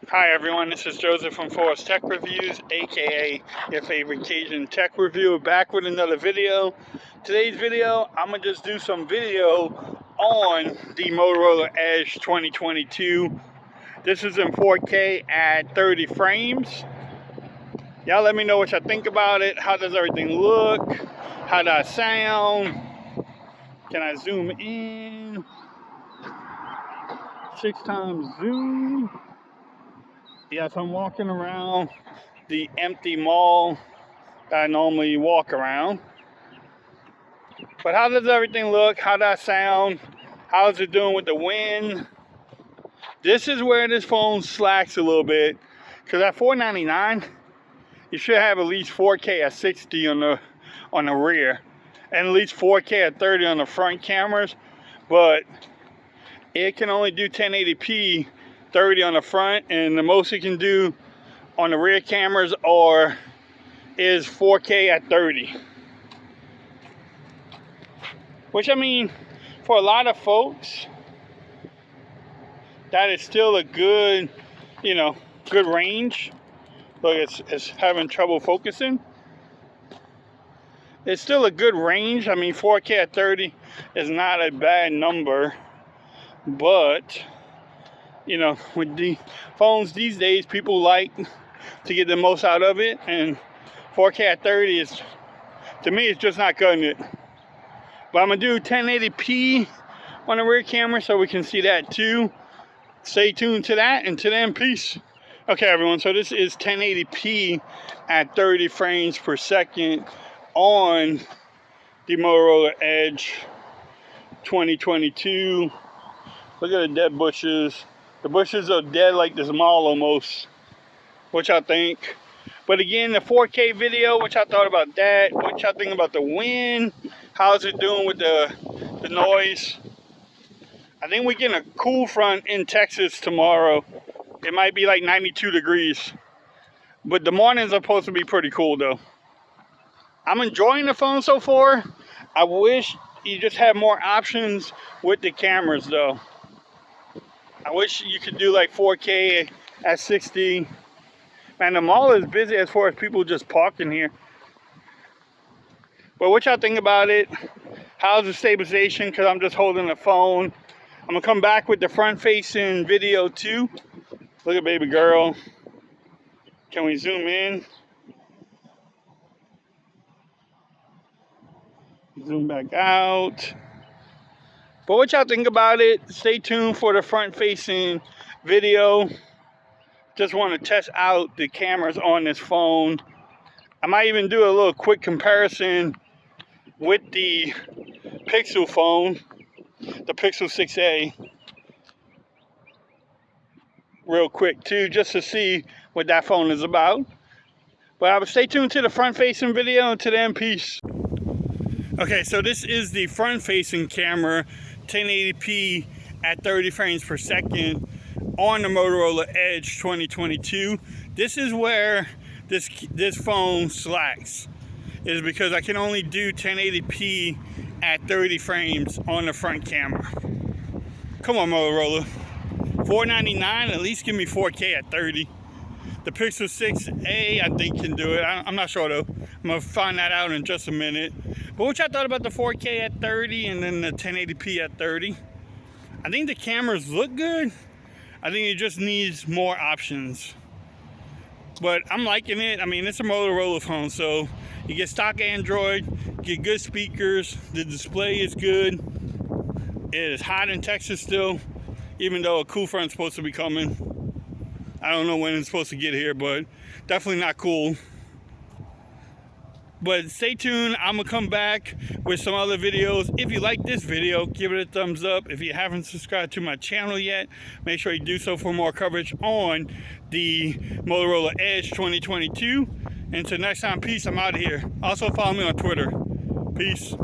Hi everyone, this is Joseph from Forest Tech Reviews, aka your favorite Cajun tech reviewer, back with another video. Today's video, I'm gonna just do some video on the Motorola Edge 2022. This is in 4K at 30 frames. Y'all let me know what y'all think about it. How does everything look? How does it sound? Can I zoom in? 6x zoom. Yes, I'm walking around the empty mall that I normally walk around. But how does everything look? How does it sound? How's it doing with the wind? This is where this phone slacks a little bit, because at $499, you should have at least 4K at 60 on the rear, and at least 4K at 30 on the front cameras. But it can only do 1080p 30 on the front, and the most it can do on the rear cameras is 4K at 30. Which, I mean, for a lot of folks, that is still a good, good range. Look, it's having trouble focusing. It's still a good range. I mean, 4K at 30 is not a bad number, but with the phones these days, people like to get the most out of it, and 4K at 30 is, to me, it's just not cutting it. But I'm gonna do 1080p on the rear camera so we can see that too. Stay tuned to that, and to then, peace. Okay, everyone, so this is 1080p at 30 frames per second on the Motorola Edge 2022. Look at the dead bushes. The bushes are dead like this mall almost. What y'all think? But again, the 4K video, what y'all thought about that? What y'all think about the wind? How's it doing with the noise? I think we're getting a cool front in Texas tomorrow. It might be like 92 degrees. But the mornings are supposed to be pretty cool though. I'm enjoying the phone so far. I wish you just had more options with the cameras though. I wish you could do like 4K at 60. Man, the mall is busy as far as people just parking here. But what y'all think about it? How's the stabilization? Because I'm just holding the phone. I'm going to come back with the front-facing video too. Look at baby girl. Can we zoom in? Zoom back out. But what y'all think about it? Stay tuned for the front-facing video. Just want to test out the cameras on this phone. I might even do a little quick comparison with the Pixel phone, the Pixel 6a, real quick too, just to see what that phone is about. But I would stay tuned to the front-facing video, and to then, peace. Okay, so this is the front-facing camera, 1080p at 30 frames per second on the Motorola Edge 2022. This is where this phone slacks, is because I can only do 1080p at 30 frames on the front camera. Come on, Motorola. $499, at least give me 4K at 30. The Pixel 6a, I think, can do it. I'm not sure though. I'm gonna find that out in just a minute. But what y'all thought about the 4K at 30 and then the 1080p at 30? I think the cameras look good. I think it just needs more options. But I'm liking it. I mean, it's a Motorola phone, so you get stock Android, get good speakers, the display is good. It is hot in Texas still, even though a cool front's supposed to be coming. I don't know when it's supposed to get here, but definitely not cool. But stay tuned. I'm going to come back with some other videos. If you like this video, give it a thumbs up. If you haven't subscribed to my channel yet, make sure you do so for more coverage on the Motorola Edge 2022. Until next time, peace. I'm out of here. Also, follow me on Twitter. Peace.